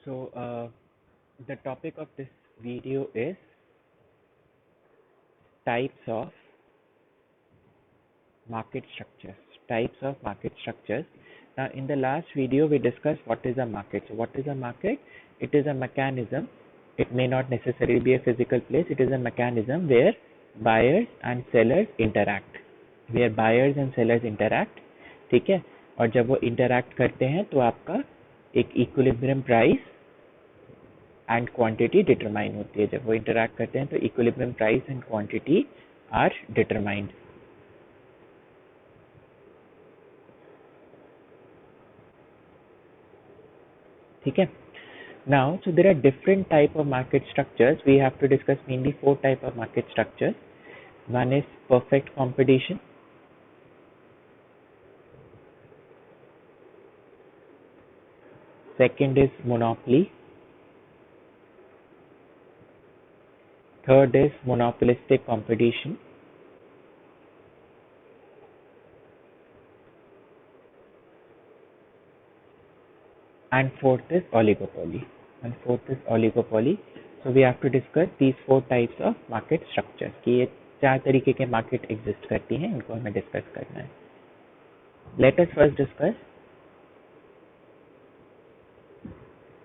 So, the topic of this video is types of market structures. Types of market structures. Now, in the last video, we discussed what is a market. So, what is a market? It is a mechanism. It may not necessarily be a physical place. It is a mechanism where buyers and sellers interact. Where buyers and sellers interact. ठीक है, और जब वो interact करते हैं तो आपका एक equilibrium price and quantity determine होती है. जब वो इंटरैक्ट करते हैं तो equilibrium price and quantity are determined. ठीक है. Now so there are different type of market structures. We have to discuss mainly 4 type of market structures. One is perfect competition, second is monopoly, third is monopolistic competition, and fourth is oligopoly. So we have to discuss these 4 types of market structures कि ये 4 तरीके के market exist करती हैं, इनको हमें discuss करना है. Let us first discuss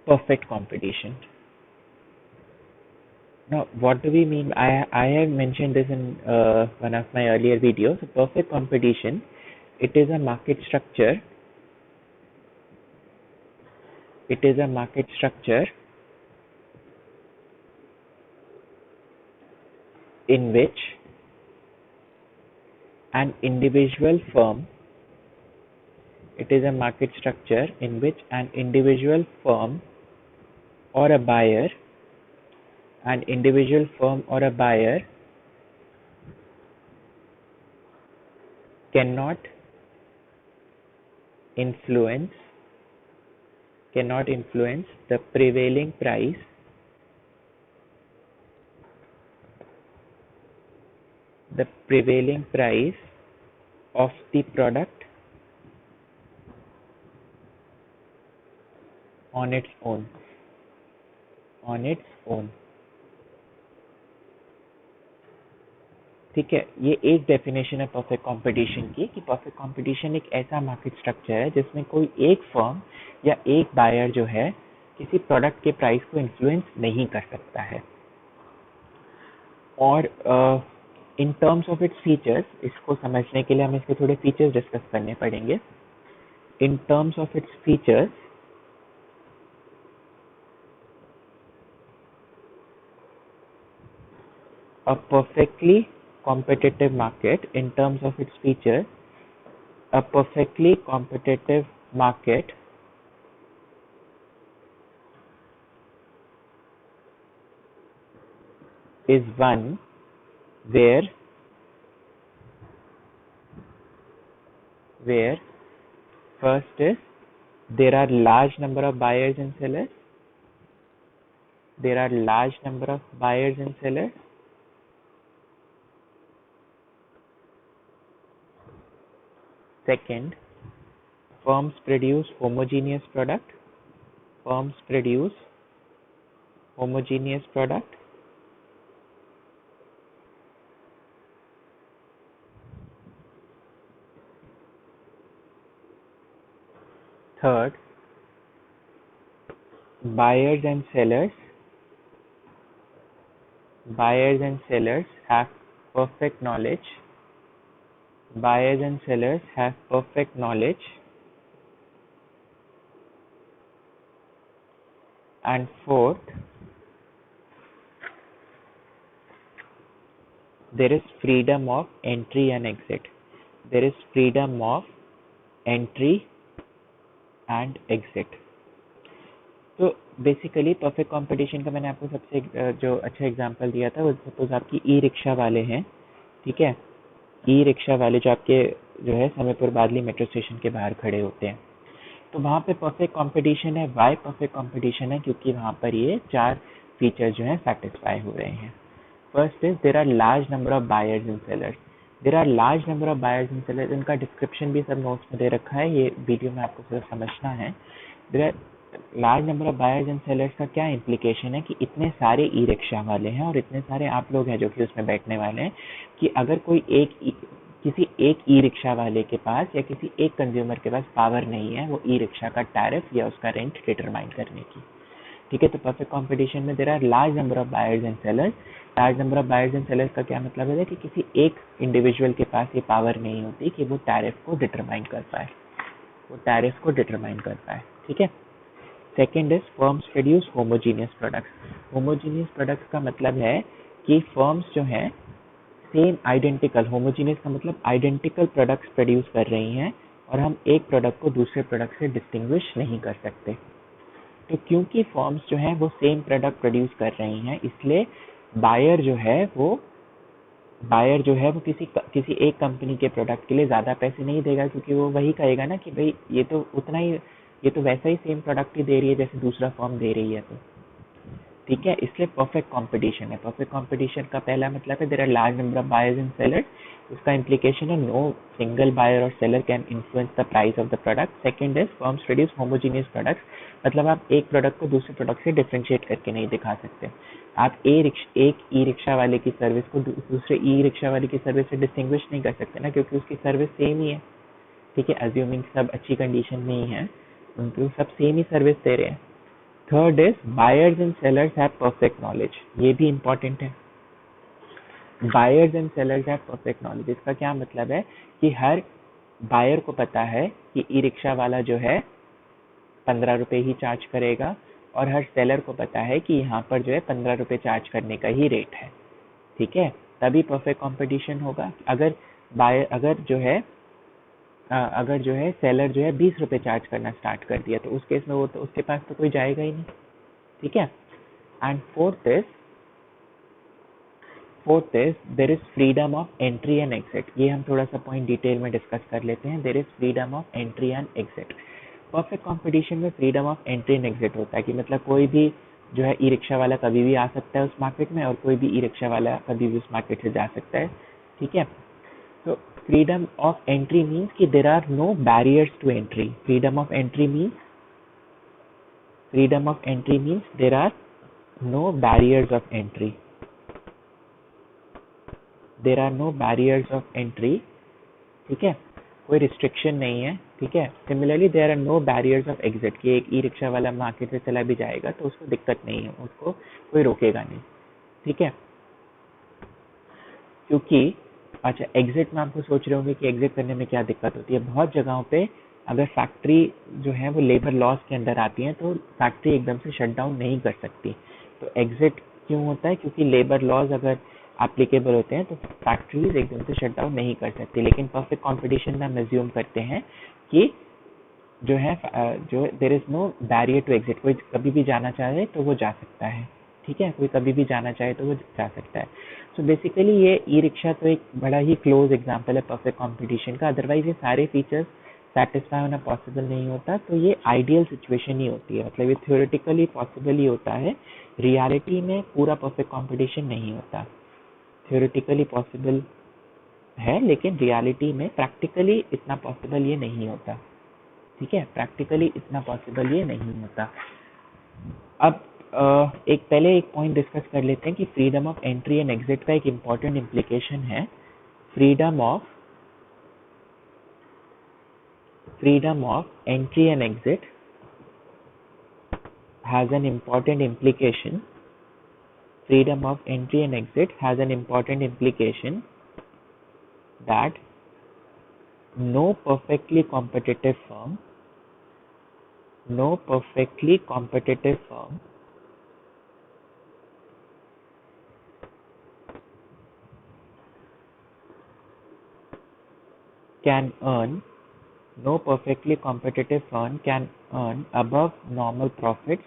perfect competition. Now, what do we mean? I have mentioned this in one of my earlier videos. So perfect competition, it is a market structure. It is a market structure in which an individual firm. It is a market structure in which an individual firm or a buyer, an individual firm or a buyer cannot influence the prevailing price of the product on its own. ठीक है. ये एक definition है perfect competition की कि perfect competition एक ऐसा market structure है जिसमें कोई एक फर्म या एक बायर जो है किसी प्रोडक्ट के प्राइस को इन्फ्लुएंस नहीं कर सकता है. और in terms of its features, इसको समझने के लिए हमें इसके थोड़े फीचर्स डिस्कस करने पड़ेंगे. In terms of its features, a perfectly competitive market, in terms of its features, a perfectly competitive market is one where first is there are large number of buyers and sellers. Second, firms produce homogeneous product. Third, buyers and sellers have perfect knowledge. And fourth, there is freedom of entry and exit. तो basically perfect competition का मैंने आपको सबसे जो अच्छा example दिया था वो सपोज आपकी ई रिक्शा वाले हैं. ठीक है. ई रिक्शा वाले जो आपके जो है समयपुर बादली मेट्रो स्टेशन के बाहर खड़े होते हैं, तो वहाँ पे परफेक्ट कंपटीशन है. वाई परफेक्ट कंपटीशन है? क्योंकि वहाँ पर ये 4 फीचर जो हैं सेटिस्फाई हो रहे हैं. First is there are large number of buyers and sellers. इनका डिस्क्रिप्शन भी सब नोट्स में दे रखा है, ये वीडियो में आपको सिर्फ समझना है. There are large number of buyers and sellers का क्या इम्प्लीकेशन है कि इतने सारे ई रिक्शा वाले हैं और इतने सारे आप लोग हैं जो कि उसमें बैठने वाले हैं कि अगर कोई किसी एक ई रिक्शा वाले के पास या किसी एक कंज्यूमर के पास पावर नहीं है वो ई रिक्शा का टैरिफ या उसका रेंट डिटरमाइन करने की। ठीक है, तो परफेक्ट कंपटीशन में there are large number of buyers and sellers. Large number of buyers and sellers का क्या मतलब है कि किसी एक इंडिविजुअल के पास ये पावर नहीं होती कि वो टैरिफ को डिटरमाइन कर पाए, ठीक है। Second is firms produce homogeneous products. Homogeneous products का मतलब है कि फर्म्स जो हैं सेम आइडेंटिकल, होमोजीनियस का मतलब आइडेंटिकल प्रोडक्ट्स प्रोड्यूस कर रही हैं और हम एक प्रोडक्ट को दूसरे प्रोडक्ट से डिस्टिंग्विश नहीं कर सकते। तो क्योंकि फर्म्स जो हैं वो सेम प्रोडक्ट प्रोड्यूस कर रही हैं, इसलिए बायर जो है वो किसी एक कंपनी के प्रोडक्ट के लिए ज़्यादा पैसे नहीं देगा, क्योंकि वो वही कहेगा ना कि भाई ये तो वैसा ही सेम प्रोडक्ट ही दे रही है जैसे दूसरा फर्म दे रही है। तो ठीक है, इसलिए परफेक्ट कंपटीशन है। परफेक्ट कंपटीशन का पहला मतलब है there are large number of buyers and sellers. उसका इम्प्लीकेशन है नो सिंगल बायर और seller can influence the price of the product. Second is firms produce homogeneous products, मतलब आप एक प्रोडक्ट को दूसरे प्रोडक्ट से डिफरेंशिएट करके नहीं दिखा सकते। आप एक ई रिक्शा वाले की सर्विस को दूसरे ई रिक्शा वाले की सर्विस से डिस्टिंग्विश नहीं कर सकते ना, क्योंकि उसकी सर्विस सेम ही है। ठीक है, अज्यूमिंग सब अच्छी कंडीशन में ही है, उनको सब सेम ही सर्विस दे रहे हैं। Third is buyers and sellers have perfect knowledge, ये भी इंपॉर्टेंट है। Buyers and sellers have perfect knowledge, इसका क्या मतलब है कि हर बायर को पता है कि ई रिक्शा वाला जो है 15 रुपये ही चार्ज करेगा और हर सेलर को पता है कि यहाँ पर जो है 15 रुपये चार्ज करने का ही रेट है। ठीक है, तभी परफेक्ट कंपटीशन होगा। अगर जो है सेलर जो है 20 रुपये चार्ज करना स्टार्ट कर दिया तो उस केस में वो तो उसके पास तो कोई जाएगा ही नहीं। ठीक है, and fourth is there is freedom of entry and exit. ये हम थोड़ा सा पॉइंट डिटेल में डिस्कस कर लेते हैं। There is freedom of entry and exit. Perfect competition में freedom of entry and exit होता है कि मतलब कोई भी जो है ई रिक्शा वाला कभी भी आ सकता है उस मार्केट में और कोई भी ई रिक्शा वाला कभी भी उस मार्केट से जा सकता है। ठीक है, तो फ्रीडम ऑफ एंट्री मीन्स कि there are no barriers to entry. Freedom of entry means there are no barriers of entry. There are no barriers of entry. ठीक है, कोई रिस्ट्रिक्शन नहीं है। ठीक है, similarly there are no barriers of exit, कि एक ई रिक्शा वाला मार्केट से चला भी जाएगा तो उसको दिक्कत नहीं है, उसको कोई रोकेगा नहीं। ठीक है, क्योंकि अच्छा एग्जिट में आपको सोच रहे होंगे कि एग्जिट करने में क्या दिक्कत होती है। बहुत जगहों पे अगर फैक्ट्री जो है वो लेबर लॉज के अंदर आती है तो फैक्ट्री एकदम से शट डाउन नहीं कर सकती। तो एग्जिट क्यों होता है, क्योंकि लेबर लॉज अगर एप्लीकेबल होते हैं तो फैक्ट्रीज एकदम से शट डाउन नहीं कर सकती। लेकिन परफेक्ट कंपटीशन में हम एज्यूम करते हैं कि जो there is no barrier to exit, कोई कभी भी जाना चाहे तो वो जा सकता है। ठीक है, कोई कभी भी जाना चाहे तो वो जा सकता है। सो बेसिकली ये ई रिक्शा तो एक बड़ा ही क्लोज एग्जांपल है परफेक्ट कंपटीशन का। अदरवाइज ये सारे फीचर्स सेटिस्फाई होना पॉसिबल नहीं होता, तो ये आइडियल सिचुएशन ही होती है। मतलब ये थ्योरेटिकली पॉसिबल ही होता है, रियलिटी में पूरा परफेक्ट कंपटीशन नहीं होता। थ्योरेटिकली पॉसिबल है लेकिन रियलिटी में प्रैक्टिकली इतना पॉसिबल ये नहीं होता। ठीक है, प्रैक्टिकली इतना पॉसिबल ये नहीं होता। अब पहले एक पॉइंट डिस्कस कर लेते हैं कि freedom of entry and exit का एक इम्पॉर्टेंट इम्प्लीकेशन है। Freedom of entry and exit has an important implication. Freedom of entry and exit has an important implication that no perfectly competitive firm can earn no perfectly competitive firm can earn above normal profits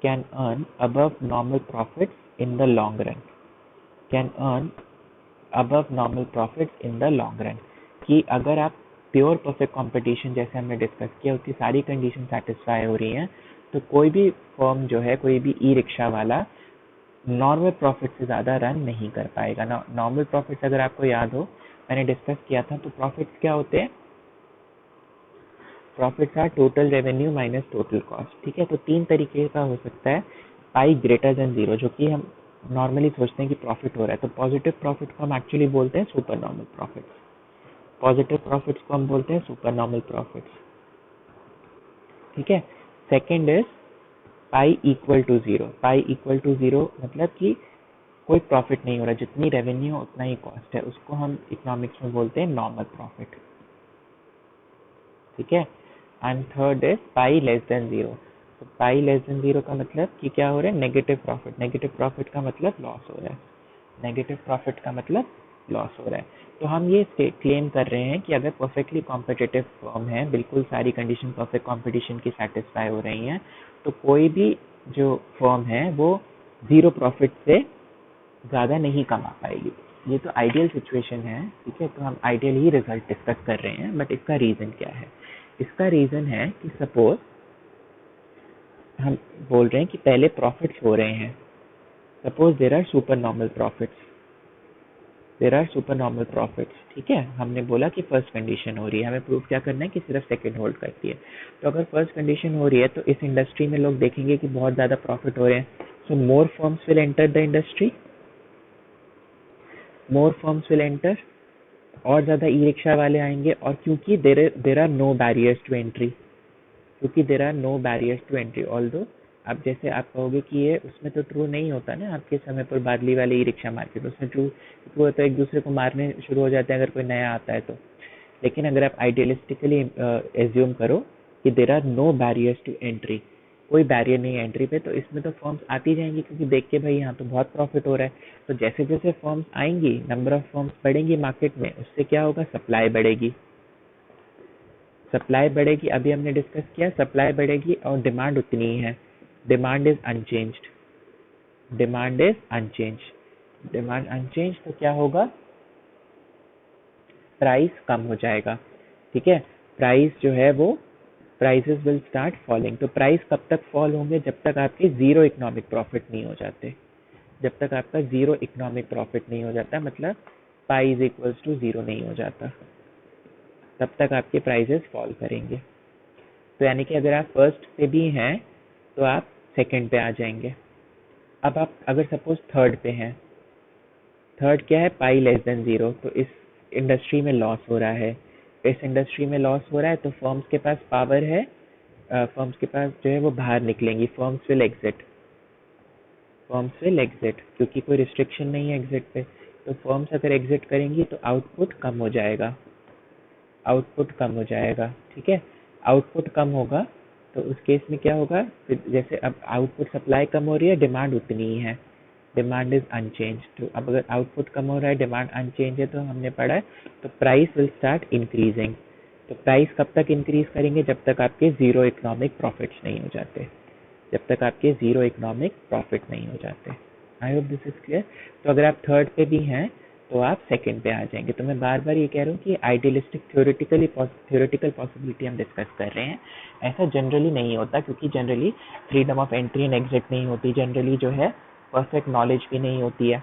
in the long run. कि अगर आप pure perfect competition जैसे हमने discuss किया उसकी सारी condition satisfy हो रही हैं तो कोई भी फर्म जो है, कोई भी ई रिक्शा वाला नॉर्मल प्रॉफिट से ज़्यादा रन नहीं कर पाएगा। नॉर्मल प्रॉफिट्स अगर आपको याद हो मैंने डिस्कस किया था, तो प्रॉफिट्स क्या होते हैं? Profits are total revenue minus total cost. ठीक है, तो 3 तरीके का हो सकता है पाई ग्रेटर देन 0, जो कि हम नॉर्मली सोचते हैं कि प्रॉफिट हो रहा है। तो पॉजिटिव प्रॉफिट को हम एक्चुअली बोलते हैं super normal profits. Positive profits को हम बोलते हैं सुपर नॉर्मल प्रॉफिट्स। ठीक है, second is pi equal to 0। Pi equal to 0 मतलब कि कोई प्रॉफिट नहीं हो रहा, जितनी रेवेन्यू उतना ही कॉस्ट है, उसको हम इकोनॉमिक्स में बोलते हैं नॉर्मल प्रॉफिट। ठीक है, and third is pi less than 0। तो पाई लेस देन 0 का मतलब कि क्या हो रहा है, नेगेटिव प्रॉफिट। नेगेटिव प्रॉफिट का मतलब लॉस हो रहा है। नेगेटिव प्रॉफिट का मतलब लॉस हो रहा है। तो हम ये क्लेम कर रहे हैं कि अगर परफेक्टली कॉम्पिटिटिव फर्म है, बिल्कुल सारी कंडीशन परफेक्ट कंपटीशन की सेटिस्फाई हो रही हैं, तो कोई भी जो फर्म है वो 0 प्रॉफिट से ज़्यादा नहीं कमा पाएगी। ये तो आइडियल सिचुएशन है। ठीक है, तो हम आइडियल ही रिजल्ट डिस्कस कर रहे हैं, बट इसका रीज़न क्या है? इसका रीज़न है कि सपोज हम बोल रहे हैं कि पहले प्रॉफिट्स हो रहे हैं। Suppose there are super normal profits. There are super normal profits. ठीक है, हमने बोला कि फर्स्ट कंडीशन हो रही है, हमें प्रूव क्या करना है कि सिर्फ सेकंड होल्ड करती है। तो अगर फर्स्ट कंडीशन हो रही है तो इस इंडस्ट्री में लोग देखेंगे कि बहुत ज़्यादा प्रॉफिट हो रहे हैं, so more firms will enter the industry. More firms will enter, और ज़्यादा ई रिक्शा वाले आएंगे। और क्योंकि there are no barriers to entry, क्योंकि there are no barriers to entry. Although अब जैसे आप कहोगे कि ये उसमें तो ट्रू नहीं होता ना, आपके समय पर बादली वाले ई रिक्शा मार्केट, उसमें ट्रू ट्रू होता है, एक दूसरे को मारने शुरू हो जाते हैं अगर कोई नया आता है तो। लेकिन अगर आप आइडियलिस्टिकली एज्यूम करो कि there are no barriers to entry, कोई बैरियर नहीं है एंट्री पे, तो इसमें तो फर्म्स आती जाएंगी, क्योंकि देख के भाई यहाँ तो बहुत प्रॉफिट हो रहा है। तो जैसे जैसे फर्म्स आएंगी, नंबर ऑफ फर्म्स बढ़ेंगी मार्केट में, उससे क्या होगा, सप्लाई बढ़ेगी। सप्लाई बढ़ेगी, अभी हमने डिस्कस किया, सप्लाई बढ़ेगी और डिमांड उतनी ही है। Demand is unchanged. Demand is unchanged. Demand unchanged तो क्या होगा, प्राइस कम हो जाएगा। ठीक है, प्राइस जो है वो प्राइसेस विल स्टार्ट फॉलिंग। तो प्राइस कब तक फॉल होंगे, जब तक आपके जीरो इकोनॉमिक प्रॉफिट नहीं हो जाते। जब तक आपका जीरो इकोनॉमिक प्रॉफिट नहीं हो जाता, मतलब pi is equals to zero नहीं हो जाता, तब तक आपके प्राइसेस फॉल करेंगे। तो यानी कि अगर आप फर्स्ट पे भी हैं तो आप सेकंड पे आ जाएंगे। अब आप अगर सपोज थर्ड पे हैं, थर्ड क्या है, पाई लेस देन 0, तो इस इंडस्ट्री में लॉस हो रहा है। इस इंडस्ट्री में लॉस हो रहा है तो फर्म्स के पास पावर है, फर्म्स के पास जो है वो बाहर निकलेंगी। Firms will exit. Firms will exit, क्योंकि कोई रिस्ट्रिक्शन नहीं है एग्जिट पे। तो फर्म्स अगर एग्जिट करेंगी तो आउटपुट कम हो जाएगा। आउटपुट कम हो जाएगा। ठीक है, आउटपुट कम होगा तो उस केस में क्या होगा, फिर जैसे अब आउटपुट सप्लाई कम हो रही है, डिमांड उतनी ही है, डिमांड इज अनचेंज। तो अब अगर आउटपुट कम हो रहा है, डिमांड अनचेंज है, तो हमने पढ़ा है तो प्राइस विल स्टार्ट इंक्रीजिंग। तो प्राइस कब तक इंक्रीज करेंगे, जब तक आपके जीरो इकोनॉमिक प्रॉफिट्स नहीं हो जाते। जब तक आपके जीरो इकोनॉमिक प्रॉफिट नहीं हो जाते। आई होप दिस इज क्लियर। तो अगर आप थर्ड पे भी हैं तो आप सेकंड पे आ जाएंगे। तो मैं बार बार ये कह रहा हूँ कि आइडियलिस्टिक थ्योरेटिकल पॉसिबिलिटी हम डिस्कस कर रहे हैं। ऐसा जनरली नहीं होता, क्योंकि generally freedom of entry and exit नहीं होती, जनरली जो है परफेक्ट नॉलेज भी नहीं होती है,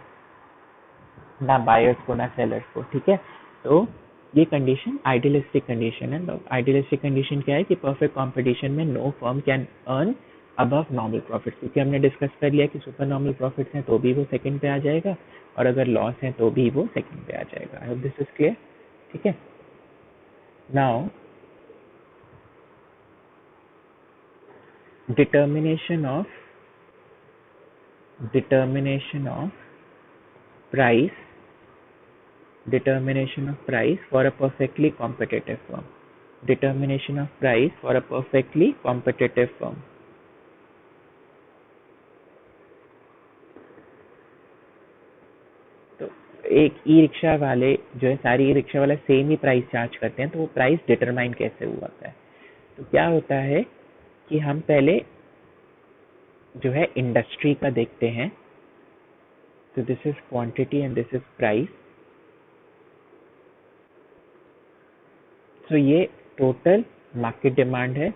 ना बायर्स को ना सेलर्स को। ठीक है, तो ये कंडीशन आइडियलिस्टिक कंडीशन है। आइडियलिस्टिक कंडीशन क्या है कि परफेक्ट कंपटीशन में no firm can earn above normal profit, क्योंकि हमने डिस्कस कर लिया कि सुपर नॉर्मल प्रॉफिट्स हैं तो भी वो सेकंड पे आ जाएगा, और अगर लॉस है तो भी वो सेकंड पे आ जाएगा। आई होप दिस इज क्लियर। ठीक है, now determination of determination of price determination of price for a perfectly competitive firm. Determination of price for a perfectly competitive firm. तो एक ई रिक्शा वाले जो है, सारी ई रिक्शा वाले सेम ही प्राइस चार्ज करते हैं, तो वो प्राइस डिटरमाइन कैसे हुआ है? तो क्या होता है कि हम पहले जो है इंडस्ट्री का देखते हैं। तो this is quantity and this is price. तो ये टोटल मार्केट डिमांड है,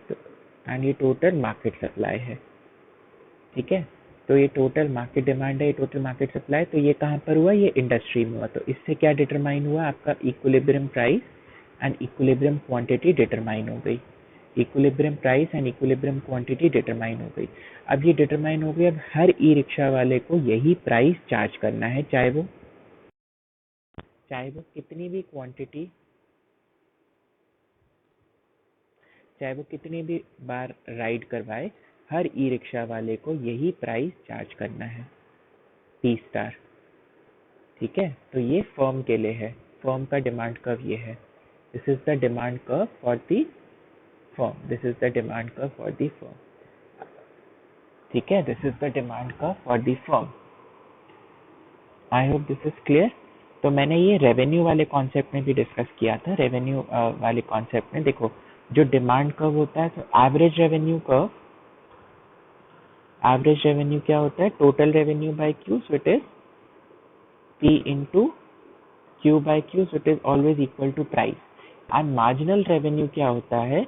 एंड ये टोटल मार्केट सप्लाई है। ठीक है, तो ये टोटल मार्केट डिमांड है, ये टोटल मार्केट सप्लाई। तो ये कहाँ पर हुआ, ये इंडस्ट्री में हुआ। तो इससे क्या डिटरमाइन हुआ, आपका equilibrium price and equilibrium quantity determine हो गई। Equilibrium price and equilibrium quantity determine हो गई। अब ये डिटरमाइन हो गई, अब हर ई रिक्शा वाले को यही प्राइस चार्ज करना है, चाहे वो कितनी भी क्वांटिटी, चाहे वो कितनी भी बार राइड करवाए, हर ई रिक्शा वाले को यही प्राइस चार्ज करना है, टी स्टार। ठीक है, तो ये फर्म के लिए है, फर्म का डिमांड कर्व ये है। This is the demand curve for the firm, this is the demand curve for the firm. ठीक है, this is the demand curve for the firm. I hope this is clear. तो मैंने ये revenue वाले concept में भी discuss किया था। रेवेन्यू वाले कॉन्सेप्ट में देखो, जो डिमांड कर्व होता है, तो average revenue curve, average revenue क्या होता है, total revenue by Q, so it is P into Q by Q, so it is always equal to price। And marginal revenue क्या होता है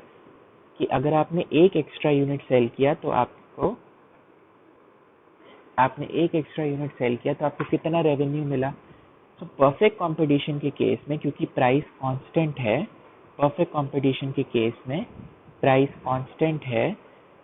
कि अगर आपने एक एक्स्ट्रा यूनिट सेल किया तो आपको कितना रेवेन्यू मिला। तो परफेक्ट कंपटीशन के केस में, क्योंकि प्राइस कांस्टेंट है, परफेक्ट कंपटीशन के केस में प्राइस कांस्टेंट है,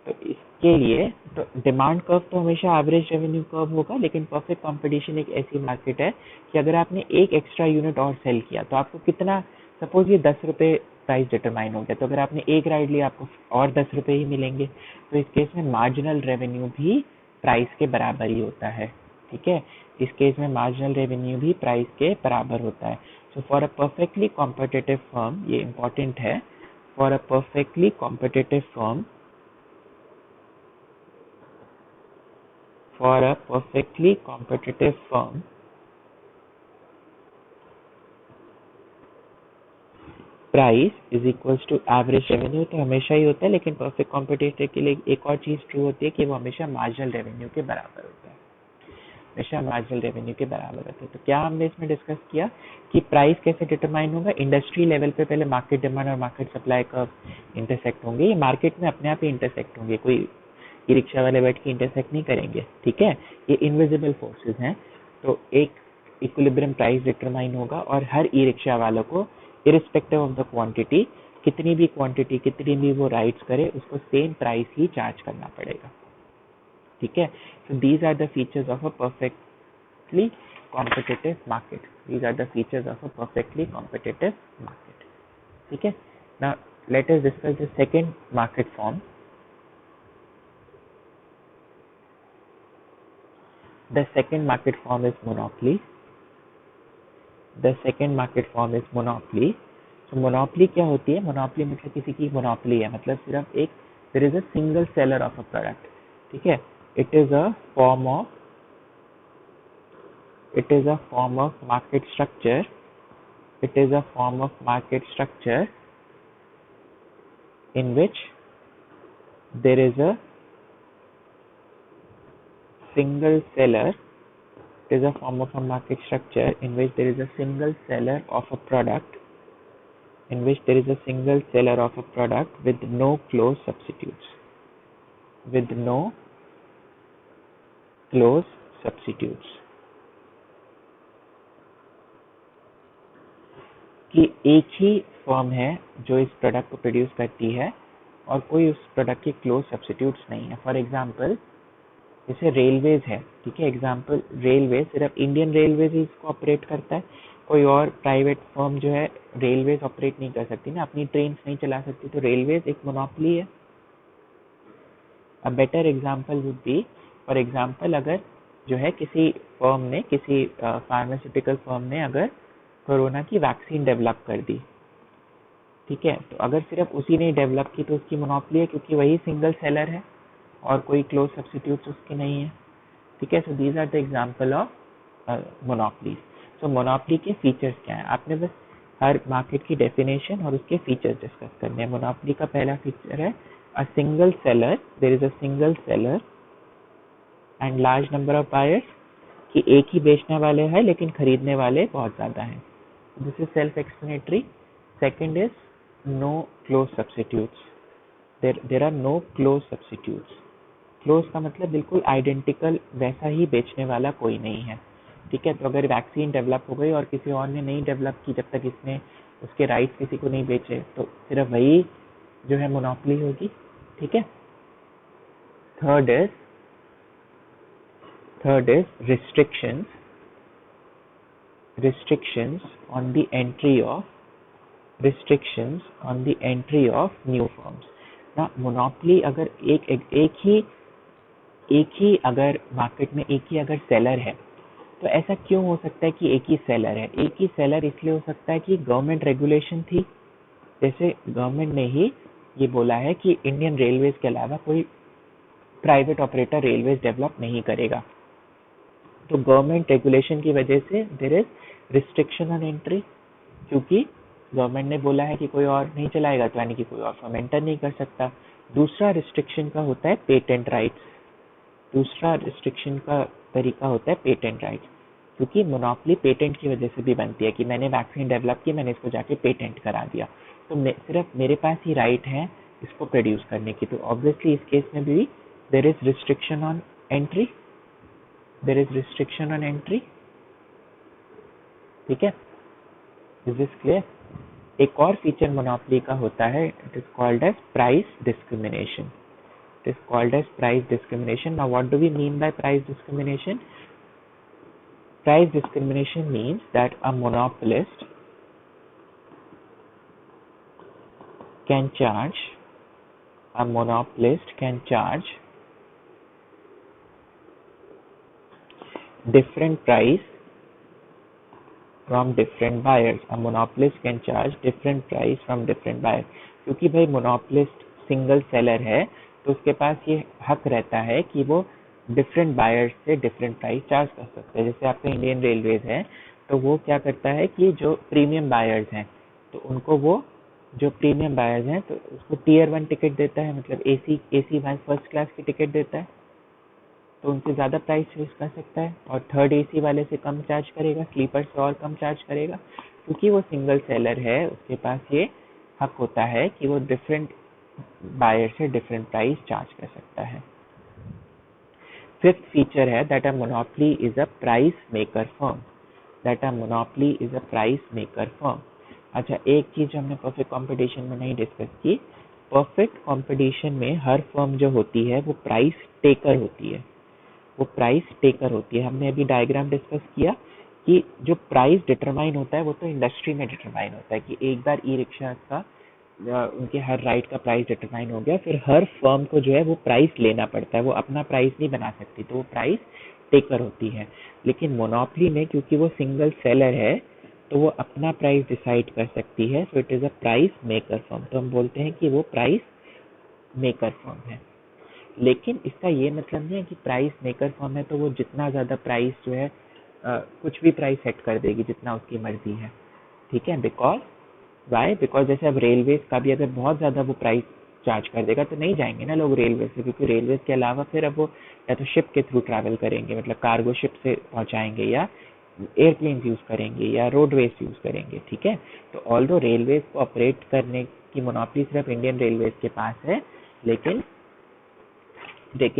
तो इसके लिए तो डिमांड कर्व तो हमेशा एवरेज रेवेन्यू कर्व होगा, लेकिन परफेक्ट कंपटीशन एक ऐसी मार्केट है कि अगर आपने एक एक्स्ट्रा यूनिट और सेल किया तो आपको कितना, सपोज ये 10 रुपये प्राइस डिटरमाइन हो गया, तो अगर आपने एक राइड लिया आपको और 10 रुपये ही मिलेंगे। तो इस केस में मार्जिनल रेवेन्यू भी प्राइस के बराबर ही होता है। ठीक है, इस केस में मार्जिनल रेवेन्यू भी प्राइस के बराबर होता है। So for a perfectly competitive firm, ये इंपॉर्टेंट है, for a perfectly competitive firm, for a perfectly competitive firm, price is equals to average revenue. तो हमेशा ही होता है, लेकिन परफेक्ट कॉम्पिटिटिव के लिए एक और चीज ट्रू होती है कि वो हमेशा मार्जिनल रेवेन्यू के बराबर होता है, हमेशा मार्जिनल रेवेन्यू के बराबर होता है। तो क्या हमने इसमें डिस्कस किया कि प्राइस कैसे डिटरमाइन होगा। इंडस्ट्री लेवल पे पहले मार्केट डिमांड और मार्केट सप्लाई कर्व इंटरसेक्ट होंगे, ये मार्केट में अपने आप ही इंटरसेक्ट होंगे, कोई ई रिक्शा वाले बैठ के इंटरसेक्ट नहीं करेंगे। ठीक है, ये इनविजिबल फोर्सेस हैं। तो एक इक्विलिब्रियम प्राइस डिटरमाइन होगा और हर ई रिक्शा वालों को इरिस्पेक्टिव ऑफ द क्वांटिटी, कितनी भी क्वांटिटी, कितनी भी वो राइड्स करे, उसको सेम प्राइस ही चार्ज करना पड़ेगा। ठीक है, so these are the features of a perfectly competitive market, these are the features of a perfectly competitive market. ठीक है, now let us discuss the second market form. The second market form is monopoly. The second market form is monopoly. So monopoly क्या होती है? Monopoly मतलब किसी की monopoly है, मतलब सिर्फ एक, there is a single seller of a product. ठीक है, it is a form of market structure. It is a form of market structure in which there is a single seller. It is a form of a market structure in which there is a single seller of a product, in which there is a single seller of a product with no close substitutes, with no close substitutes। कि एक ही firm है जो इस product को produce करती है और कोई उस प्रोडक्ट के क्लोज सब्सिट्यूट्स नहीं है। फॉर एग्जांपल जैसे रेलवेज है, ठीक है, एग्जांपल रेलवे, सिर्फ इंडियन रेलवेज ही इसको ऑपरेट करता है, कोई और प्राइवेट फर्म जो है रेलवेज ऑपरेट नहीं कर सकती ना, अपनी ट्रेन नहीं चला सकती, तो रेलवेज एक मोनोपोली है। A better example would be, for example अगर जो है किसी फर्म ने, किसी फार्मास्यूटिकल फर्म ने अगर कोरोना की वैक्सीन डेवलप कर दी, ठीक है, तो अगर सिर्फ उसी ने डेवलप की तो उसकी मोनोपोली है, क्योंकि वही सिंगल सेलर है और कोई क्लोज सब्सिट्यूट उसके नहीं है। ठीक है, so these are the example of monopolies. So monopoly के फीचर्स क्या है, आपने बस हर मार्केट की डेफिनेशन और उसके फीचर्स डिस्कस करने हैं। मोनोपोली का पहला फीचर है a single seller, there is a single seller and large number of buyers, कि एक ही बेचने वाले हैं लेकिन खरीदने वाले बहुत ज्यादा हैं। This is self explanatory. Second is no close substitutes, there are no close substitutes. Close का मतलब बिल्कुल आइडेंटिकल वैसा ही बेचने वाला कोई नहीं है। ठीक है, तो अगर वैक्सीन डेवलप हो गई और किसी और ने नहीं डेवलप की, जब तक इसने उसके राइट्स किसी को नहीं बेचे, तो सिर्फ वही जो है मोनोपोली होगी, ठीक है। Third is restrictions on the entry of new firms ना। मोनोपोली अगर एक ही अगर मार्केट में एक ही अगर सेलर है, तो ऐसा क्यों हो सकता है कि एक ही सेलर है? एक ही सेलर इसलिए हो सकता है कि गवर्नमेंट रेगुलेशन थी। जैसे गवर्नमेंट ने ही ये बोला है कि इंडियन रेलवेज के अलावा कोई प्राइवेट ऑपरेटर रेलवेज डेवलप नहीं करेगा, तो गवर्नमेंट रेगुलेशन की वजह से there is restriction on entry, क्योंकि गवर्नमेंट ने बोला है कि कोई और नहीं चलाएगा, तो यानी कि कोई और फर्म एंटर नहीं कर सकता। दूसरा रिस्ट्रिक्शन का होता है पेटेंट राइट्स। दूसरा रिस्ट्रिक्शन का तरीका होता है पेटेंट राइट्स, क्योंकि मोनोपोली पेटेंट की वजह से भी बनती है कि मैंने वैक्सीन डेवलप की, मैंने इसको जाके पेटेंट करा दिया, तो सिर्फ मेरे पास ही राइट है इसको प्रोड्यूस करने की, तो ऑब्वियसली इस केस में भी there is restriction on entry, ठीक है। Is this clear? एक और फीचर मोनोपोली का होता है, it is called as price discrimination. Now what do we mean by price discrimination? Price discrimination means that a monopolist can charge different price from different buyers. A monopolist can charge different price from different buyers. क्योंकि भाई monopolist single seller है, तो उसके पास ये हक रहता है कि वो डिफरेंट बायर्स से डिफरेंट प्राइस चार्ज कर सकते हैं। जैसे आपका इंडियन रेलवेज है, तो वो क्या करता है कि जो प्रीमियम बायर्स हैं, तो उनको वो जो प्रीमियम बायर्स हैं तो उसको टीयर 1 टिकट देता है, मतलब एसी फर्स्ट क्लास की टिकट देता है, तो उनसे ज़्यादा प्राइस चूज कर सकता है, और थर्ड एसी वाले से कम चार्ज करेगा, स्लीपर से और कम चार्ज करेगा, क्योंकि वो सिंगल सेलर है, उसके पास ये हक होता है कि वो डिफरेंट बायर से डिफरेंट प्राइस चार्ज कर सकता है। फिफ्थ फीचर है that a monopoly is a price maker firm. अच्छा, एक चीज हमने परफेक्ट कंपटीशन में नहीं डिस्कस की। परफेक्ट कंपटीशन में हर फर्म जो होती है वो प्राइस टेकर होती है। हमने अभी डायग्राम डिस्कस किया कि जो प्राइस डिटरमाइन होता है वो तो इंडस्ट्री में डिटरमाइन होता है कि एक बार ई रिक्शा का उनके हर राइड का प्राइस डिटरमाइन हो गया, फिर हर फर्म को जो है वो प्राइस लेना पड़ता है, वो अपना प्राइस नहीं बना सकती, तो वो प्राइस टेकर होती है। लेकिन मोनोपोली में क्योंकि वो सिंगल सेलर है, तो वो अपना प्राइस डिसाइड कर सकती है, सो it is a price maker firm. तो हम बोलते हैं कि वो प्राइस मेकर फर्म है। लेकिन इसका ये मतलब नहीं है कि प्राइस मेकर फर्म है तो वो जितना ज़्यादा प्राइस जो है कुछ भी प्राइस सेट कर देगी जितना उसकी मर्जी है, ठीक है। बिकॉज जैसे अब रेलवेज का भी अगर बहुत ज़्यादा वो प्राइस चार्ज कर देगा तो नहीं जाएंगे ना लोग रेलवे से, क्योंकि रेलवे के अलावा फिर अब वो या तो शिप के थ्रू ट्रैवल करेंगे, मतलब कार्गो शिप से पहुंचाएंगे, या एयरप्लेन यूज़ करेंगे, या रोडवेज यूज़ करेंगे, ठीक है। तो ऑल्दो रेलवेज को ऑपरेट करने की मोनोपोली सिर्फ इंडियन रेलवेज के पास है, लेकिन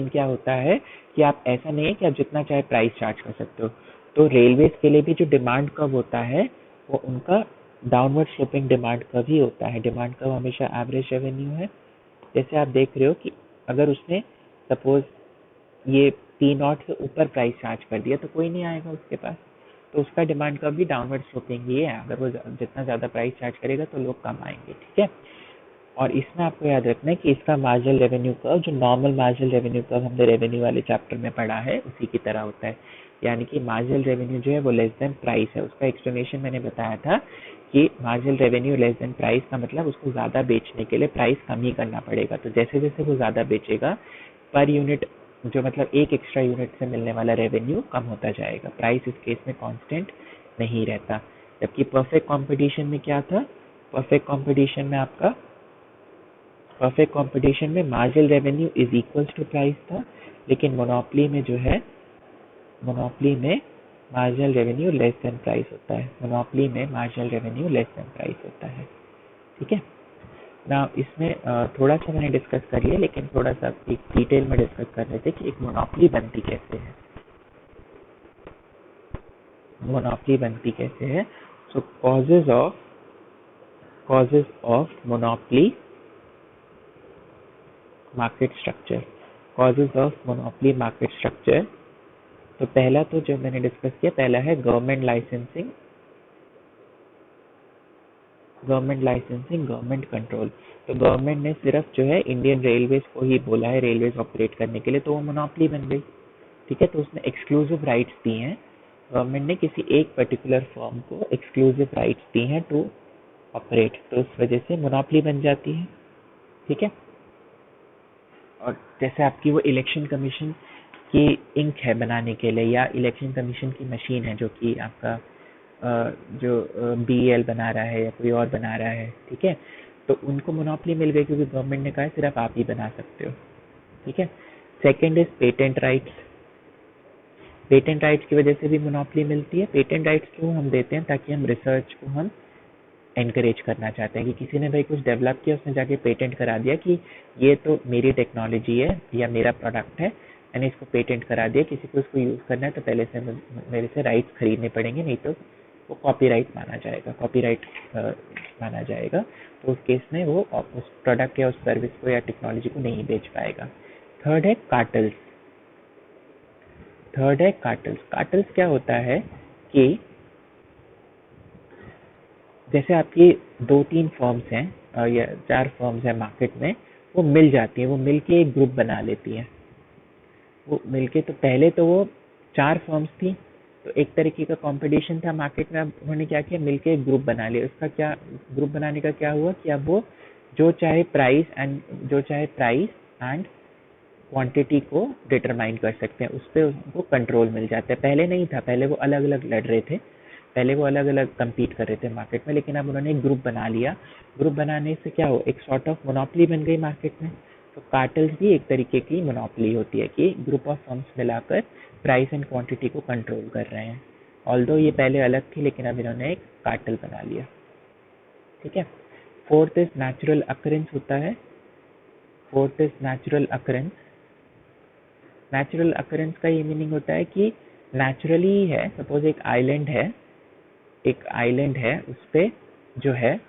क्या होता है कि आप ऐसा नहीं है कि आप जितना चाहे प्राइस चार्ज कर सकते हो। तो रेलवेज के लिए भी जो डिमांड कर्व होता है वो उनका डाउनवर्ड स्लोपिंग डिमांड कर्व ही होता है। डिमांड कर्व हमेशा एवरेज रेवेन्यू है। जैसे आप देख रहे हो कि अगर उसने सपोज ये P0 से ऊपर प्राइस चार्ज कर दिया तो कोई नहीं आएगा उसके पास, तो उसका डिमांड कर्व भी डाउनवर्ड स्लोपिंग ही है। अगर वो जितना ज़्यादा प्राइस चार्ज करेगा तो लोग कम आएंगे, ठीक है। और इसमें आपको याद रखना है कि इसका मार्जिनल रेवेन्यू कर्व, जो नॉर्मल मार्जिनल रेवेन्यू कर्व हमने रेवेन्यू वाले चैप्टर में पढ़ा है, उसी की तरह होता है। यानी कि मार्जिनल रेवेन्यू जो है वो लेस देन प्राइस है। उसका एक्सप्लेनेशन मैंने बताया था कि marginal revenue less than price का मतलब उसको ज़्यादा बेचने के लिए प्राइस कम ही करना पड़ेगा। तो जैसे जैसे वो ज़्यादा बेचेगा पर यूनिट, जो मतलब एक एक्स्ट्रा यूनिट से मिलने वाला रेवेन्यू कम होता जाएगा। प्राइस इस केस में कांस्टेंट नहीं रहता। जबकि परफेक्ट कंपटीशन में क्या था? परफेक्ट कंपटीशन में marginal revenue is equals to price था, लेकिन मोनोपोली में जो है, मोनोपोली में marginal revenue less than price होता है, ठीक है ना। इसमें थोड़ा सा मैंने डिस्कस कर लिया, लेकिन थोड़ा सा एक डिटेल में डिस्कस कर रहे थे कि एक मोनोपोली बनती कैसे है। So causes of monopoly market structure, causes of monopoly market structure. तो पहला तो जो मैंने डिस्कस किया, पहला है गवर्नमेंट लाइसेंसिंग, गवर्नमेंट कंट्रोल। तो गवर्नमेंट ने सिर्फ जो है इंडियन रेलवेज को ही बोला है रेलवेज ऑपरेट करने के लिए, तो वो मोनोपोली बन गई। ठीक है, तो उसने एक्सक्लूसिव राइट्स दिए हैं, गवर्नमेंट ने किसी एक पर्टिकुलर फर्म को एक्सक्लूसिव राइट्स दी हैं टू ऑपरेट, तो उस वजह से मोनोपोली बन जाती है। ठीक है, और जैसे आपकी वो इलेक्शन कमीशन की इंक है बनाने के लिए, या इलेक्शन कमीशन की मशीन है जो कि आपका जो BEL बना रहा है या कोई और बना रहा है, ठीक है, तो उनको मोनोपोली मिल गई क्योंकि गवर्नमेंट ने कहा है सिर्फ आप ही बना सकते हो। ठीक है, second is patent rights. Patent rights की वजह से भी मोनोपोली मिलती है। पेटेंट राइट्स क्यों हम देते हैं? ताकि हम रिसर्च को हम एनकरेज करना चाहते हैं कि किसी ने भाई कुछ डेवलप किया, उसने जाके पेटेंट करा दिया कि ये तो मेरी टेक्नोलॉजी है या मेरा प्रोडक्ट है, मैंने इसको पेटेंट करा दिया, किसी को उसको यूज़ करना है तो पहले से मेरे से राइट्स खरीदने पड़ेंगे, नहीं तो वो कॉपीराइट माना जाएगा, माना जाएगा। तो उस केस में वो उस प्रोडक्ट या उस सर्विस को या टेक्नोलॉजी को नहीं बेच पाएगा। थर्ड है कार्टल्स। कार्टल्स क्या होता है कि जैसे आपकी 2-3 फर्म्स हैं या 4 फर्म्स हैं मार्केट में, वो मिल जाती हैं, वो मिल के एक ग्रुप बना लेती हैं। वो मिलके, तो पहले तो वो 4 फर्म्स थी, तो एक तरीके का कंपटीशन था मार्केट में। अब उन्होंने क्या किया, मिलके एक ग्रुप बना लिया। उसका क्या, ग्रुप बनाने का क्या हुआ कि अब वो जो चाहे प्राइस एंड क्वांटिटी को डिटरमाइन कर सकते हैं, उस पर उनको कंट्रोल मिल जाता है। पहले नहीं था, पहले वो अलग अलग लड़ रहे थे, पहले वो अलग अलग कम्पीट कर रहे थे मार्केट में, लेकिन अब उन्होंने एक ग्रुप बना लिया। ग्रुप बनाने से क्या हो, एक सॉर्ट ऑफ मोनोपोली बन गई मार्केट में। तो कार्टल्स भी एक तरीके की मोनोपोली होती है कि ग्रुप ऑफ फर्म्स मिलाकर प्राइस एंड क्वांटिटी को कंट्रोल कर रहे हैं। ऑल्दो ये पहले अलग थी, लेकिन अब इन्होंने एक कार्टल बना लिया। ठीक है, फोर्थ इज नेचुरल अकरेंस होता है। Fourth is natural occurrence. Natural occurrence का ये मीनिंग होता है कि नेचुरली है, सपोज एक आइलैंड है, उस पे जो है,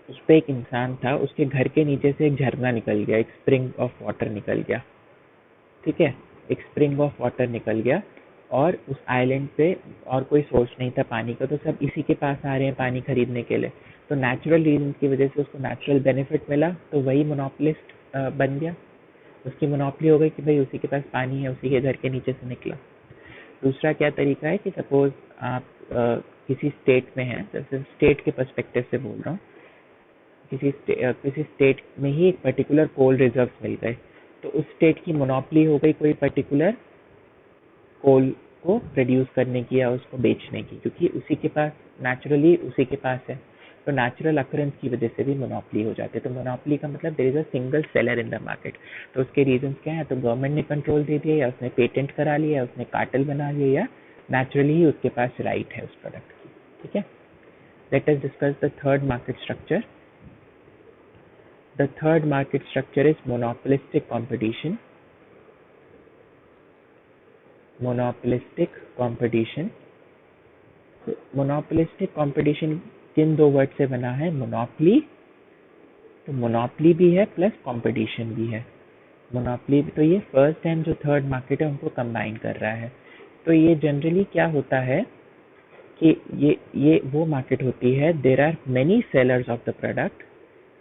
उस पे एक इंसान था, उसके घर के नीचे से एक झरना निकल गया, एक स्प्रिंग ऑफ वाटर निकल गया। ठीक है, एक स्प्रिंग ऑफ वाटर निकल गया, और उस आइलैंड पे और कोई सोर्स नहीं था पानी का, तो सब इसी के पास आ रहे हैं पानी खरीदने के लिए। तो नेचुरल रीजन की वजह से उसको नेचुरल बेनिफिट मिला, तो वही मोनोपोलिस्ट बन गया। उसकी मोनोपोली हो गई कि भाई उसी के पास पानी है, उसी के घर के नीचे से निकला। दूसरा क्या तरीका है कि सपोज आप किसी स्टेट में हैं, जैसे स्टेट के पर्सपेक्टिव से बोल रहा हूँ, किसी स्टेट में ही एक पर्टिकुलर कोल रिजर्व्स मिल गए, तो उस स्टेट की मोनोपोली हो गई कोई पर्टिकुलर कोल को प्रोड्यूस करने की या उसको बेचने की, क्योंकि उसी के पास नेचुरली उसी के पास है। तो नेचुरल अकरेंस की वजह से भी मोनोपोली हो जाते हैं। तो मोनोपोली का मतलब there is a single seller in the market. तो उसके रीजंस क्या है, तो गवर्नमेंट ने कंट्रोल दे दिया, या उसने पेटेंट करा लिया, या उसने कार्टेल बना लिया, या नेचुरली ही उसके पास राइट है उस प्रोडक्ट की। ठीक है, late us discuss the third market structure. The third market structure is monopolistic competition. Monopolistic competition किन दो वर्ड से बना है? मोनोपोली, तो मोनोपोली भी है प्लस कंपटीशन भी है। मोनोपोली, तो ये फर्स्ट एंड जो थर्ड मार्केट है उनको कंबाइन कर रहा है। तो ये जनरली क्या होता है कि ये वो मार्केट होती है, there are many sellers of the product.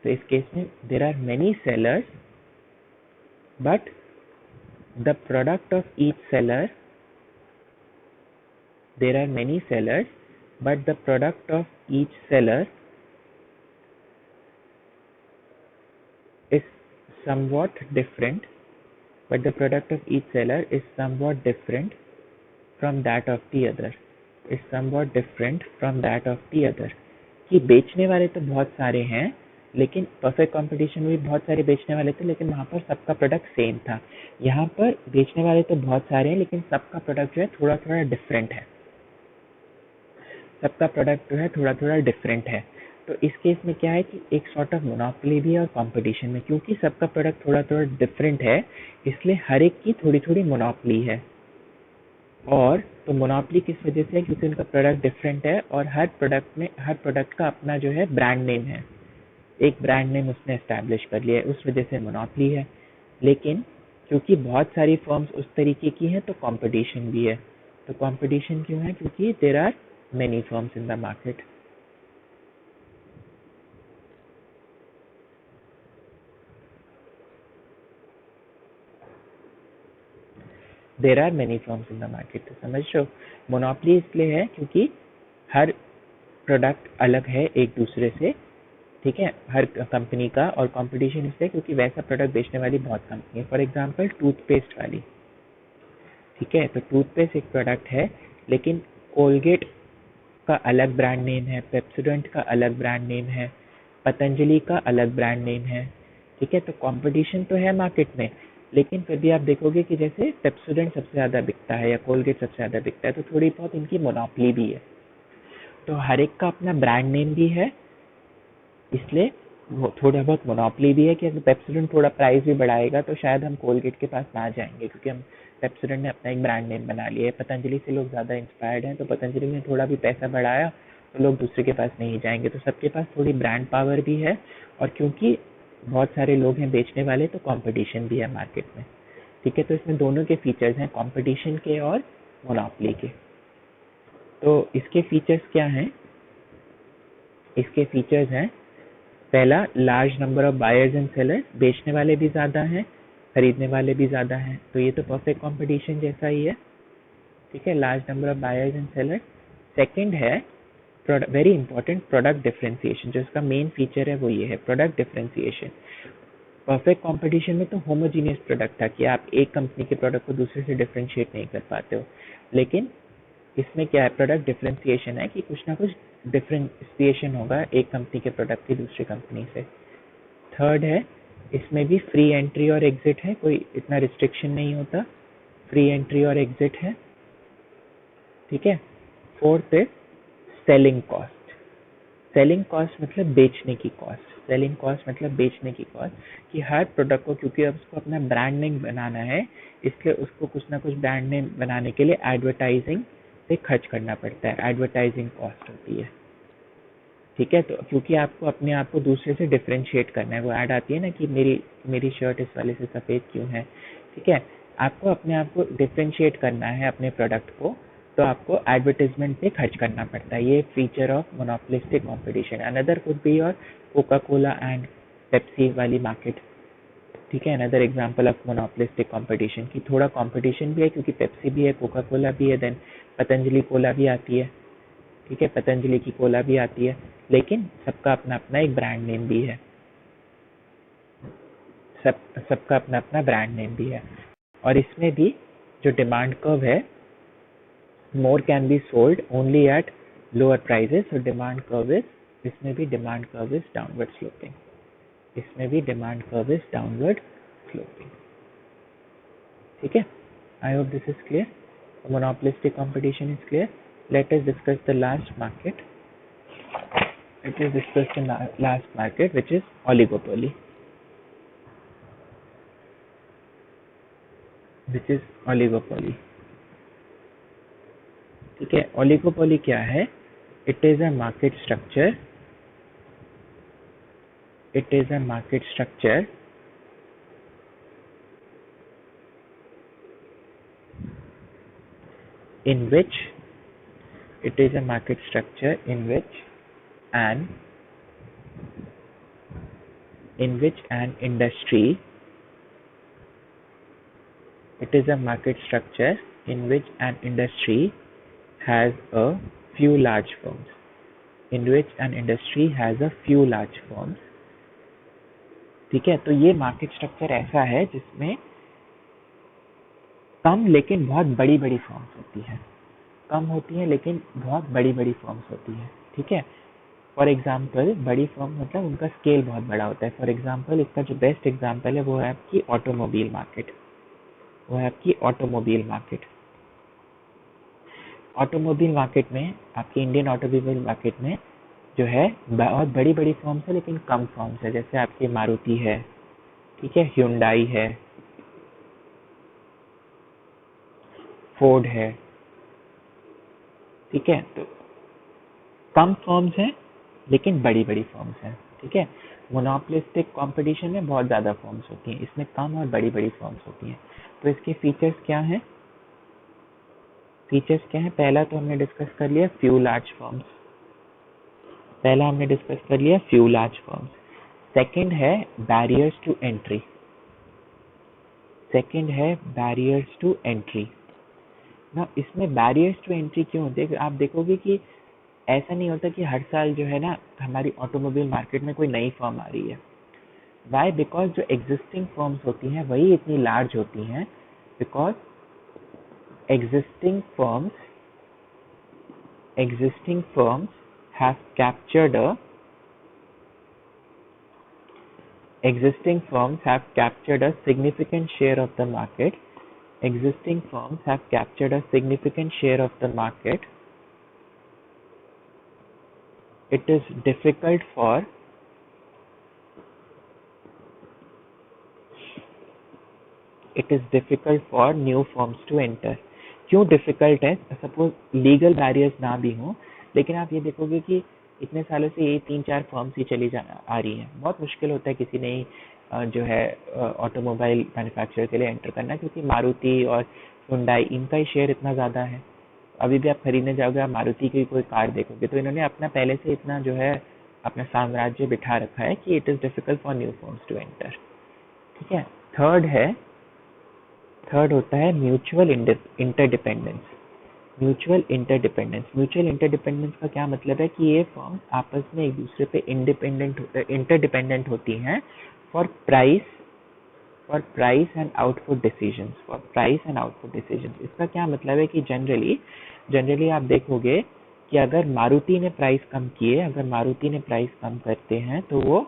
तो इस केस में there are many sellers, but the product of each seller, there are many sellers, but the product of each seller is somewhat different, from that of the other, कि बेचने वाले तो बहुत सारे हैं, लेकिन परफेक्ट कंपटीशन में भी बहुत सारे बेचने वाले थे, लेकिन वहाँ पर सबका प्रोडक्ट सेम था। यहाँ पर बेचने वाले तो बहुत सारे हैं, लेकिन सबका प्रोडक्ट जो है थोड़ा थोड़ा डिफरेंट है। तो इस केस में क्या है कि एक सॉर्ट ऑफ मोनोपोली भी है और कंपटीशन में, क्योंकि सबका प्रोडक्ट थोड़ा थोड़ा डिफरेंट है, इसलिए हर एक की थोड़ी थोड़ी मोनोपोली है। और तो मोनोपोली किस वजह से है? क्योंकि उनका प्रोडक्ट डिफरेंट है, और हर प्रोडक्ट का अपना जो है ब्रांड नेम है। एक ब्रांड नेम उसने एस्टैब्लिश कर लिया है, उस वजह से मोनोपोली है। लेकिन क्योंकि बहुत सारी फर्म्स उस तरीके की हैं तो कंपटीशन भी है। तो कंपटीशन क्यों है? क्योंकि there are many firms in the market. There are many firms in the market. तो समझ रहे हो, मोनोपोली इसलिए है क्योंकि हर प्रोडक्ट अलग है एक दूसरे से, ठीक है, हर कंपनी का। और कंपटीशन इसलिए क्योंकि वैसा प्रोडक्ट बेचने वाली बहुत कंपनी है। फॉर एग्जांपल टूथपेस्ट वाली, ठीक है, तो टूथपेस्ट एक प्रोडक्ट है, लेकिन कोलगेट का अलग ब्रांड नेम है, पेप्सोडेंट का अलग ब्रांड नेम है, पतंजलि का अलग ब्रांड नेम है, ठीक है। तो कंपटीशन तो है मार्केट में, लेकिन फिर भी आप देखोगे कि जैसे पेप्सोडेंट सबसे ज़्यादा बिकता है या कोलगेट सबसे ज़्यादा बिकता है, तो थोड़ी बहुत इनकी मोनोपोली भी है। तो हर एक का अपना ब्रांड नेम भी है, इसलिए वो थोड़ा बहुत मोनोपोली भी है कि अगर पेप्सोडेंट थोड़ा प्राइस भी बढ़ाएगा तो शायद हम कोलगेट के पास ना जाएंगे, क्योंकि हम पेप्सोडेंट ने अपना एक ब्रांड नेम बना लिया है। पतंजलि से लोग ज़्यादा इंस्पायर्ड हैं, तो पतंजलि ने थोड़ा भी पैसा बढ़ाया तो लोग दूसरे के पास नहीं जाएंगे। तो सबके पास थोड़ी ब्रांड पावर भी है, और क्योंकि बहुत सारे लोग हैं बेचने वाले, तो कंपटीशन भी है मार्केट में, ठीक है। तो इसमें दोनों के फीचर्स हैं, कंपटीशन के और मोनोपोली के। तो इसके फीचर्स क्या हैं? इसके फीचर्स हैं, पहला, large number of buyers and sellers, बेचने वाले भी ज़्यादा हैं, खरीदने वाले भी ज़्यादा हैं, तो ये तो परफेक्ट कंपटीशन जैसा ही है, ठीक है, large number of buyers and sellers. Second है वेरी इंपॉर्टेंट, प्रोडक्ट डिफरेंशिएशन। जो इसका मेन फीचर है वो ये है, प्रोडक्ट डिफरेंशिएशन। परफेक्ट कंपटीशन में तो होमोजीनियस प्रोडक्ट था कि आप एक कंपनी के प्रोडक्ट को दूसरे से डिफरेंशिएट नहीं कर पाते हो, लेकिन इसमें क्या है, प्रोडक्ट डिफरेंशिएशन है कि कुछ ना कुछ डिफरेंशिएशन होगा एक कंपनी के प्रोडक्ट की दूसरी कंपनी से। थर्ड है, इसमें भी फ्री एंट्री और एग्जिट है, कोई इतना रिस्ट्रिक्शन नहीं होता, फ्री एंट्री और एग्जिट है, ठीक है। फोर्थ है सेलिंग कॉस्ट। सेलिंग कॉस्ट मतलब बेचने की कॉस्ट, सेलिंग कॉस्ट मतलब बेचने की कॉस्ट, कि हर प्रोडक्ट को, क्योंकि अब उसको अपना ब्रांड नेम बनाना है, इसलिए उसको कुछ ना कुछ ब्रांड नेम बनाने के लिए एडवर्टाइजिंग पे खर्च करना पड़ता है, एडवर्टाइजिंग कॉस्ट होती है, ठीक है। तो क्योंकि आपको अपने आप को दूसरे से डिफरेंशिएट करना है, वो ऐड आती है ना कि मेरी शर्ट इस वाले से सफ़ेद क्यों है, ठीक है। आपको अपने आप को डिफरेंशिएट करना है अपने प्रोडक्ट को, तो आपको एडवर्टाइजमेंट पे खर्च करना पड़ता है। ये feature of monopolistic competition. Another could be your Coca Cola and Pepsi वाली मार्केट, ठीक है, another example of monopolistic competition, की थोड़ा कंपटीशन भी है क्योंकि पेप्सी भी है, कोका कोला भी है, देन पतंजलि कोला भी आती है, ठीक है, पतंजलि की कोला भी आती है, लेकिन सबका अपना अपना एक ब्रांड नेम भी है, सबका अपना अपना ब्रांड नेम भी है। और इसमें भी जो डिमांड कर्व है, more can be sold only at lower prices, और डिमांड कर्व इज, इसमें भी demand curve is downward sloping, इसमें भी demand curve is downward sloping, ठीक है। I hope this is clear, monopolistic competition is clear. Let us discuss the last market. It is discussed in the last market, which is oligopoly. Which is oligopoly. ठीक है, oligopoly क्या है? It is a market structure. It is a market structure in which it is a market structure in which an industry, it is a market structure in which an industry has a few large firms, in which an industry has a few large firms, ठीक है। तो ये market structure ऐसा है जिसमें कम लेकिन बहुत बड़ी बड़ी फर्म्स होती है, कम होती है लेकिन बहुत बड़ी बड़ी फर्म्स होती है, ठीक है। फॉर एग्जाम्पल, बड़ी फर्म मतलब उनका स्केल बहुत बड़ा होता है। फॉर एग्जाम्पल, इसका जो बेस्ट एग्जाम्पल है वो है आपकी ऑटोमोबाइल मार्केट, वो है आपकी ऑटोमोबाइल मार्केट। ऑटोमोबाइल मार्केट में, आपकी इंडियन ऑटोमोबाइल मार्केट में जो है बहुत बड़ी बड़ी फर्म्स है लेकिन कम फर्म्स है, जैसे आपकी मारुति है, ठीक है, ह्यूंडई है, फोर्ड है, ठीक है। तो कम फर्म्स हैं लेकिन बड़ी बड़ी फर्म्स हैं, ठीक है। मोनोपोलिस्टिक कंपटीशन में बहुत ज़्यादा फर्म्स होती हैं, इसमें कम और बड़ी बड़ी फर्म्स होती हैं। तो इसके फीचर्स क्या हैं? पहला तो हमने डिस्कस कर लिया फ्यू लार्ज फर्म्स। सेकंड है बैरियर्स टू एंट्री। ना इसमें बैरियर्स टू एंट्री क्यों होते हैं? आप देखोगे कि ऐसा नहीं होता कि हर साल जो है ना हमारी ऑटोमोबाइल मार्केट में कोई नई फर्म आ रही है। वाई? बिकॉज जो एग्जिस्टिंग फर्म्स होती हैं वही इतनी लार्ज होती हैं, because existing firms have captured a significant share of the market. It is difficult for new firms to enter. क्यों डिफिकल्ट है? सपोज लीगल बैरियर्स ना भी हों, लेकिन आप ये देखोगे कि इतने सालों से ये 3-4 फर्म्स ही चली आ रही हैं। बहुत मुश्किल होता है किसी नई जो है ऑटोमोबाइल मैन्युफैक्चरर के लिए एंटर करना, क्योंकि मारुति और हुंडई इनका ही शेयर इतना ज़्यादा है। अभी भी आप खरीदने जाओगे, आप मारुति की कोई कार देखोगे तो इन्होंने अपना पहले से इतना जो है अपना साम्राज्य बिठा रखा है कि it is difficult for new firms to enter. ठीक है। थर्ड होता है म्यूचुअल इंटरडिपेंडेंस। म्यूचुअल इंटरडिपेंडेंस का क्या मतलब है कि ये फर्म आपस में एक दूसरे पे इंटरडिपेंडेंट होती हैं for price and output decisions. इसका क्या मतलब है कि जनरली आप देखोगे कि अगर मारुति ने प्राइस कम करते हैं तो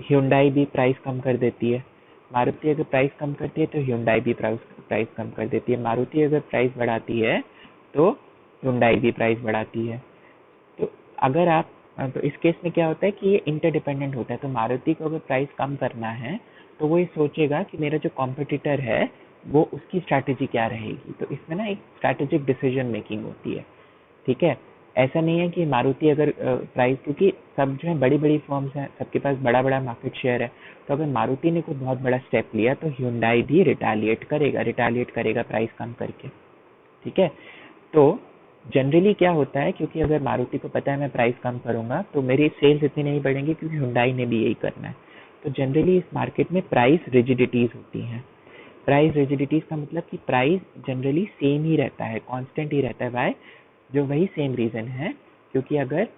Hyundai भी प्राइस कम कर देती है। मारुति अगर प्राइस कम करती है तो Hyundai भी प्राइस कम कर देती है। मारुति अगर प्राइस बढ़ाती है तो Hyundai भी प्राइस बढ़ाती है। तो इस केस में क्या होता है कि ये इंटरडिपेंडेंट होता है। तो मारुति को अगर प्राइस कम करना है तो वो ये सोचेगा कि मेरा जो कॉम्पिटिटर है वो उसकी स्ट्रैटेजी क्या रहेगी। तो इसमें ना एक स्ट्रैटेजिक डिसीजन मेकिंग होती है। ठीक है। ऐसा नहीं है कि मारुति अगर प्राइस, क्योंकि सब जो है बड़ी फर्म्स हैं, सबके पास बड़ा मार्केट शेयर है, तो अगर मारुति ने कोई बहुत बड़ा स्टेप लिया तो Hyundai भी रिटेलिएट करेगा प्राइस कम करके। ठीक है। तो जनरली क्या होता है, क्योंकि अगर मारुति को पता है मैं प्राइस कम करूंगा तो मेरी सेल्स इतनी नहीं बढ़ेंगी, क्योंकि Hyundai ने भी यही करना है। तो जनरली इस मार्केट में प्राइस रिजिडिटीज होती हैं। प्राइस रिजिडिटीज का मतलब कि प्राइस जनरली सेम ही रहता है, कांस्टेंट ही रहता है। वाई? जो वही सेम रीजन है, क्योंकि अगर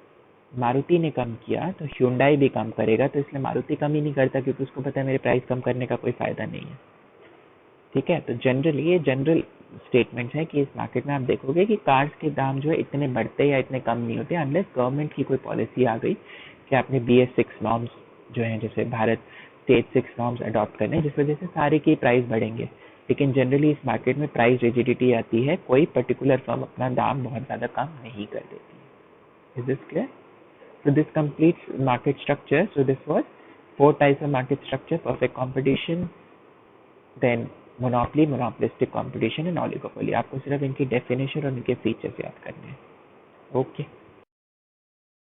मारुति ने कम किया तो Hyundai भी कम करेगा, तो इसलिए मारुति कम ही नहीं करता, क्योंकि उसको पता है मेरे प्राइस कम करने का कोई फायदा नहीं है। ठीक है। तो जनरली ये जनरल स्टेटमेंट्स है कि इस मार्केट में आप देखोगे कि कार्स के दाम जो है इतने बढ़ते या इतने कम नहीं होते, अनलेस गवर्नमेंट की कोई पॉलिसी आ गई कि आपने BS6 नॉर्म्स जो है, जैसे भारत स्टेज 6 नॉर्म्स अडॉप्ट करने, जिस वजह से सारे की प्राइस बढ़ेंगे। लेकिन जनरली इस मार्केट में प्राइस रिजिडिटी आती है, कोई पर्टिकुलर फर्म अपना दाम बहुत ज़्यादा कम नहीं कर देती है। Is this clear? So this completes market structure. So this was 4 types of market structure: perfect competition, then monopoly, monopolistic competition and oligopoly. आपको सिर्फ इनकी definition और इनके features याद करने हैं। Okay.